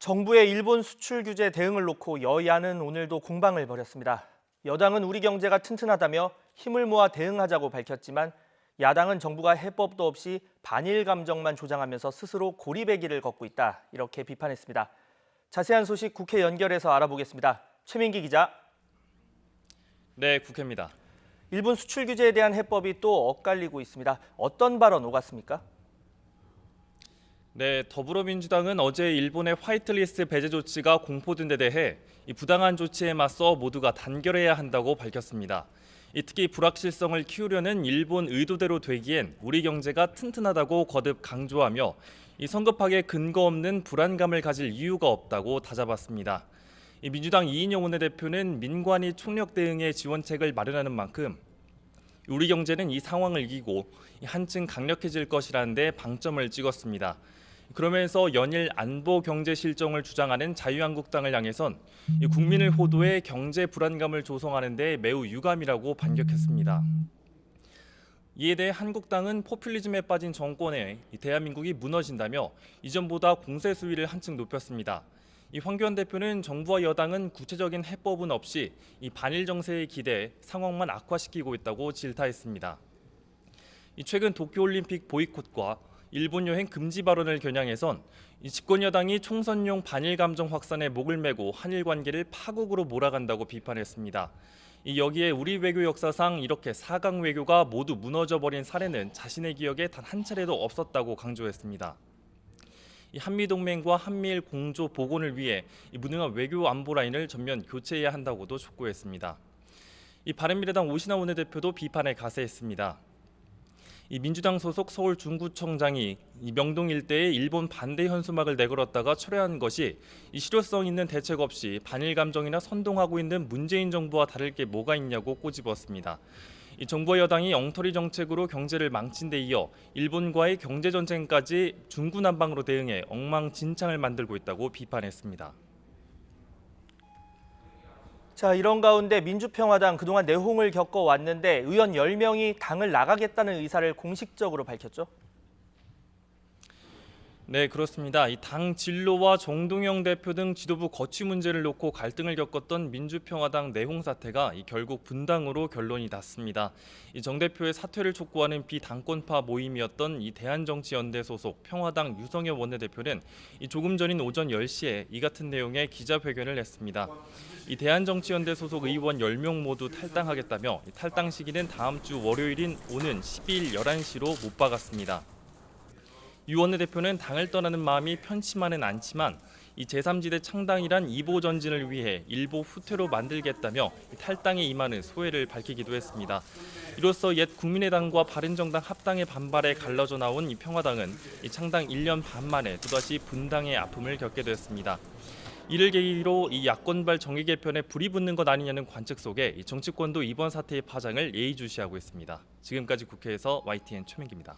정부의 일본 수출 규제 대응을 놓고 여야는 오늘도 공방을 벌였습니다. 여당은 우리 경제가 튼튼하다며 힘을 모아 대응하자고 밝혔지만 야당은 정부가 해법도 없이 반일 감정만 조장하면서 스스로 고립의 길을 걷고 있다, 이렇게 비판했습니다. 자세한 소식 국회 연결해서 알아보겠습니다. 최민기 기자. 네, 국회입니다. 일본 수출 규제에 대한 해법이 또 엇갈리고 있습니다. 어떤 발언 오갔습니까? 네, 더불어민주당은 어제 일본의 화이트리스트 배제 조치가 공포된 데 대해 이 부당한 조치에 맞서 모두가 단결해야 한다고 밝혔습니다. 특히 불확실성을 키우려는 일본 의도대로 되기엔 우리 경제가 튼튼하다고 거듭 강조하며 성급하게 근거 없는 불안감을 가질 이유가 없다고 다잡았습니다. 민주당 이인영 원내대표는 민관이 총력 대응의 지원책을 마련하는 만큼 우리 경제는 이 상황을 이기고 한층 강력해질 것이라는 데 방점을 찍었습니다. 그러면서 연일 안보 경제 실정을 주장하는 자유한국당을 향해선 국민을 호도해 경제 불안감을 조성하는 데 매우 유감이라고 반격했습니다. 이에 대해 한국당은 포퓰리즘에 빠진 정권에 대한민국이 무너진다며 이전보다 공세 수위를 한층 높였습니다. 황교안 대표는 정부와 여당은 구체적인 해법은 없이 반일 정세에 기대해 상황만 악화시키고 있다고 질타했습니다. 최근 도쿄올림픽 보이콧과 일본 여행 금지 발언을 겨냥해선 집권 여당이 총선용 반일 감정 확산에 목을 메고 한일 관계를 파국으로 몰아간다고 비판했습니다. 여기에 우리 외교 역사상 이렇게 4강 외교가 모두 무너져버린 사례는 자신의 기억에 단 한 차례도 없었다고 강조했습니다. 한미동맹과 한미일 공조 복원을 위해 무능한 외교 안보 라인을 전면 교체해야 한다고도 촉구했습니다. 바른미래당 오신환 원내대표도 비판에 가세했습니다. 민주당 소속 서울 중구청장이 명동 일대에 일본 반대 현수막을 내걸었다가 철회한 것이 실효성 있는 대책 없이 반일 감정이나 선동하고 있는 문재인 정부와 다를 게 뭐가 있냐고 꼬집었습니다. 정부와 여당이 엉터리 정책으로 경제를 망친 데 이어 일본과의 경제 전쟁까지 중구난방으로 대응해 엉망진창을 만들고 있다고 비판했습니다. 자, 이런 가운데 민주평화당 그동안 내홍을 겪어왔는데 의원 10명이 당을 나가겠다는 의사를 공식적으로 밝혔죠? 네, 그렇습니다. 당 진로와 정동영 대표 등 지도부 거취 문제를 놓고 갈등을 겪었던 민주평화당 내홍 사태가 결국 분당으로 결론이 났습니다. 정 대표의 사퇴를 촉구하는 비당권파 모임이었던 대한정치연대 소속 평화당 유성엽 원내대표는 조금 전인 오전 10시에 이 같은 내용의 기자회견을 했습니다. 대한정치연대 소속 의원 10명 모두 탈당하겠다며 탈당 시기는 다음 주 월요일인 오는 12일 11시로 못 박았습니다. 유 원내대표는 당을 떠나는 마음이 편치만은 않지만 제3지대 창당이란 이보 전진을 위해 일보 후퇴로 만들겠다며 탈당에 임하는 소회를 밝히기도 했습니다. 이로써 옛 국민의당과 바른정당 합당의 반발에 갈라져 나온 평화당은 창당 1년 반 만에 또다시 분당의 아픔을 겪게 됐습니다. 이를 계기로 야권발 정계 개편에 불이 붙는 것 아니냐는 관측 속에 정치권도 이번 사태의 파장을 예의주시하고 있습니다. 지금까지 국회에서 YTN 최민기입니다.